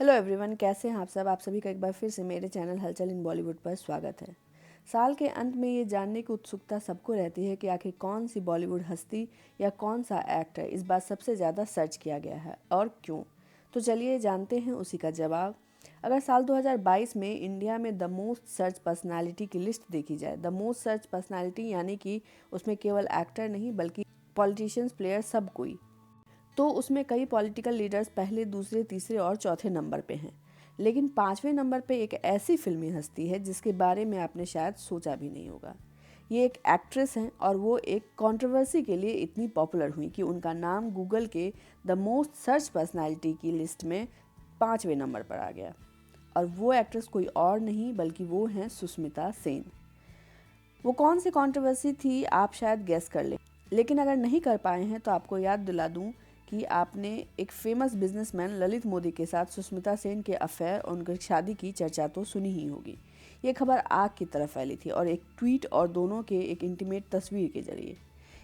Hello everyone, कैसे हैं आप सब। आप सभी का एक बार फिर से मेरे चैनल हलचल इन बॉलीवुड पर स्वागत है। साल के अंत में ये जानने की उत्सुकता सबको रहती है कि आखिर कौन सी बॉलीवुड हस्ती या कौन सा एक्टर इस बार सबसे ज़्यादा सर्च किया गया है और क्यों। तो चलिए जानते हैं उसी का जवाब। अगर साल 2022 में इंडिया में द मोस्ट सर्च पर्सनालिटी की लिस्ट देखी जाए, द मोस्ट सर्च पर्सनालिटी यानी कि उसमें केवल एक्टर नहीं बल्कि पॉलिटिशियंस, प्लेयर, सब कोई, तो उसमें कई पॉलिटिकल लीडर्स पहले, दूसरे, तीसरे और चौथे नंबर पे हैं। लेकिन 5वें नंबर पे एक ऐसी फिल्मी हस्ती है जिसके बारे में आपने शायद सोचा भी नहीं होगा। ये एक एक्ट्रेस हैं और वो एक कंट्रोवर्सी के लिए इतनी पॉपुलर हुई कि उनका नाम गूगल के द मोस्ट सर्च पर्सनालिटी की लिस्ट में 5वें नंबर पर आ गया। और वो एक्ट्रेस कोई और नहीं बल्कि वो हैं सुष्मिता सेन। वो कौन सी कंट्रोवर्सी थी आप शायद गेस कर लें, लेकिन अगर नहीं कर पाए हैं तो आपको याद दिला दूं कि आपने एक फेमस बिजनेसमैन ललित मोदी के साथ सुष्मिता सेन के अफेयर और उनकी शादी की चर्चा तो सुनी ही होगी। ये खबर आग की तरह फैली थी और एक ट्वीट और दोनों के एक इंटीमेट तस्वीर के जरिए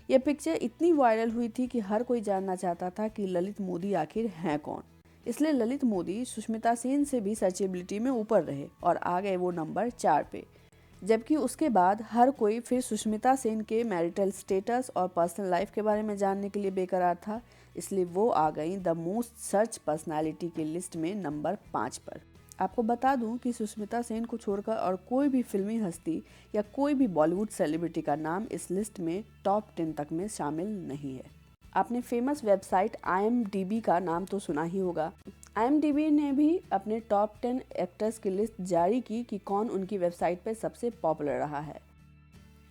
ये पिक्चर इतनी वायरल हुई थी कि हर कोई जानना चाहता था कि ललित मोदी आखिर हैं कौन। इसलिए ललित मोदी सुष्मिता सेन से भी सर्चेबिलिटी में ऊपर रहे और आ गए वो नंबर 4 पे। जबकि उसके बाद हर कोई फिर सुष्मिता सेन के मैरिटल स्टेटस और पर्सनल लाइफ के बारे में जानने के लिए बेकरार था, इसलिए वो आ गई द मोस्ट सर्च पर्सनालिटी की लिस्ट में नंबर 5 पर। आपको बता दूं कि सुष्मिता सेन को छोड़कर और कोई भी फिल्मी हस्ती या कोई भी बॉलीवुड सेलिब्रिटी का नाम इस लिस्ट में टॉप 10 तक में शामिल नहीं है। आपने फेमस वेबसाइट IMDb का नाम तो सुना ही होगा। IMDb ने भी अपने टॉप 10 एक्टर्स की लिस्ट जारी की कि कौन उनकी वेबसाइट पर सबसे पॉपुलर रहा है।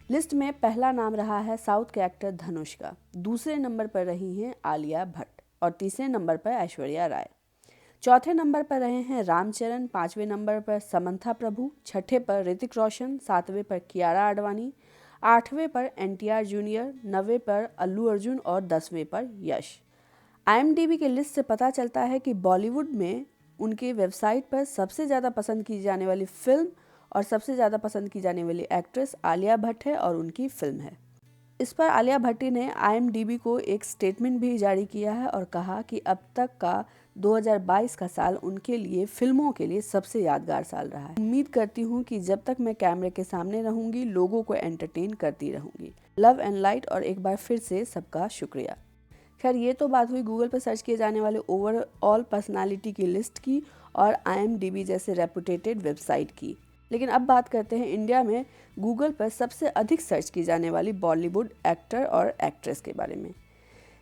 लिस्ट में पहला नाम रहा है साउथ के एक्टर धनुष का, दूसरे नंबर पर रही हैं आलिया भट्ट और तीसरे नंबर पर ऐश्वर्या राय। चौथे नंबर पर रहे हैं रामचरण, पांचवें नंबर पर समंथा प्रभु, छठे पर ऋतिक रोशन, सातवें पर कियारा आडवाणी, आठवें पर NTR जूनियर, 9वें पर अल्लू अर्जुन और 10वें पर यश। IMDb के लिस्ट से पता चलता है कि बॉलीवुड में उनके वेबसाइट पर सबसे ज़्यादा पसंद की जाने वाली फिल्म और सबसे ज़्यादा पसंद की जाने वाली एक्ट्रेस आलिया भट्ट है और उनकी फिल्म है। इस पर आलिया भट्टी ने IMDb को एक स्टेटमेंट भी जारी किया है और कहा कि अब तक का 2022 का साल उनके लिए फिल्मों के लिए सबसे यादगार साल रहा है। उम्मीद करती हूँ कि जब तक मैं कैमरे के सामने रहूंगी लोगों को एंटरटेन करती रहूंगी। लव एंड लाइट और एक बार फिर से सबका शुक्रिया। खैर, ये तो बात हुई गूगल पर सर्च किए जाने वाले ओवरऑल पर्सनालिटी की लिस्ट की और IMDb जैसे रेपुटेटेड वेबसाइट की। लेकिन अब बात करते हैं इंडिया में गूगल पर सबसे अधिक सर्च की जाने वाली बॉलीवुड एक्टर और एक्ट्रेस के बारे में।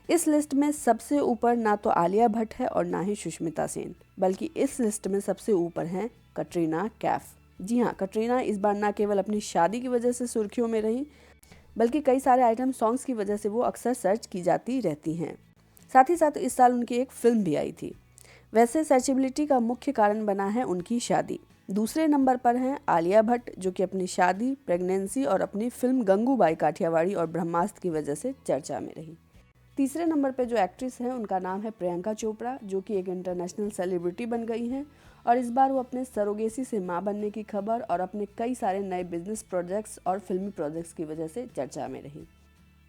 इस लिस्ट में सबसे ऊपर ना तो आलिया भट्ट है और ना ही सुष्मिता सेन, बल्कि इस लिस्ट में सबसे ऊपर हैं कटरीना कैफ। जी हाँ, कटरीना इस बार ना केवल अपनी शादी की वजह से सुर्खियों में रही बल्कि कई सारे आइटम सॉन्ग्स की वजह से वो अक्सर सर्च की जाती रहती हैं। साथ ही साथ इस साल उनकी एक फिल्म भी आई थी। वैसे सर्चेबिलिटी का मुख्य कारण बना है उनकी शादी। दूसरे नंबर पर हैं आलिया भट्ट, जो कि अपनी शादी, प्रेगनेंसी और अपनी फिल्म गंगूबाई काठियावाड़ी और ब्रह्मास्त्र की वजह से चर्चा में रही। तीसरे नंबर पर जो एक्ट्रेस हैं उनका नाम है प्रियंका चोपड़ा, जो कि एक इंटरनेशनल सेलिब्रिटी बन गई हैं और इस बार वो अपने सरोगेसी से मां बनने की खबर और अपने कई सारे नए बिजनेस प्रोजेक्ट्स और फिल्मी प्रोजेक्ट्स की वजह से चर्चा में रही।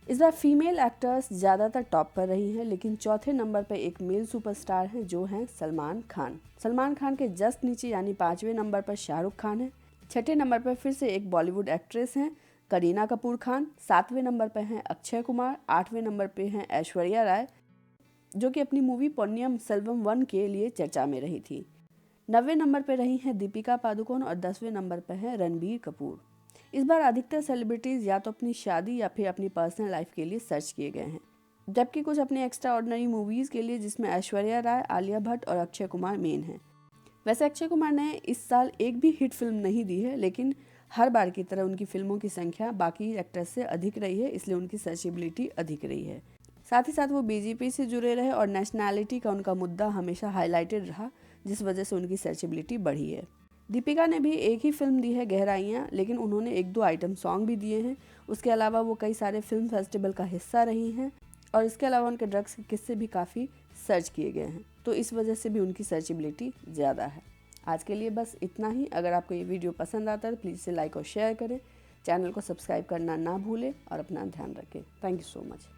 इस बार फीमेल एक्टर्स ज़्यादातर टॉप पर रही हैं, लेकिन चौथे नंबर पर एक मेल सुपरस्टार हैं जो हैं सलमान खान। सलमान खान के जस्ट नीचे यानी 5वें नंबर पर शाहरुख खान है। छठे नंबर पर फिर से एक बॉलीवुड एक्ट्रेस हैं करीना कपूर खान। 7वें नंबर पर हैं अक्षय कुमार। 8वें नंबर पर हैं ऐश्वर्या राय, जो कि अपनी मूवी पोन्नियिन सेल्वम 1 के लिए चर्चा में रही थी। 9वें नंबर पर रही हैं दीपिका पादुकोण और 10वें नंबर पर हैं रणबीर कपूर। इस बार अधिकतर सेलिब्रिटीज़ या तो अपनी शादी या फिर अपनी पर्सनल लाइफ के लिए सर्च किए गए हैं, जबकि कुछ अपनी एक्स्ट्रा ऑर्डिनरी मूवीज़ के लिए, जिसमें ऐश्वर्या राय, आलिया भट्ट और अक्षय कुमार मेन हैं। वैसे अक्षय कुमार ने इस साल एक भी हिट फिल्म नहीं दी है, लेकिन हर बार की तरह उनकी फिल्मों की संख्या बाकी एक्टर्स से अधिक रही है, इसलिए उनकी सर्चेबिलिटी अधिक रही है। साथ ही साथ वो BJP से जुड़े रहे और नेशनैलिटी का उनका मुद्दा हमेशा हाईलाइटेड रहा, जिस वजह से उनकी सर्चेबिलिटी बढ़ी है। दीपिका ने भी एक ही फिल्म दी है गहराइयाँ, लेकिन उन्होंने 1-2 आइटम सॉन्ग भी दिए हैं। उसके अलावा वो कई सारे फिल्म फेस्टिवल का हिस्सा रही हैं और इसके अलावा उनके ड्रग्स के किस्से भी काफ़ी सर्च किए गए हैं, तो इस वजह से भी उनकी सर्चेबिलिटी ज़्यादा है। आज के लिए बस इतना ही। अगर आपको ये वीडियो पसंद आता है तो प्लीज़ इसे लाइक और शेयर करें, चैनल को सब्सक्राइब करना ना भूलें और अपना ध्यान रखें। Thank you so much.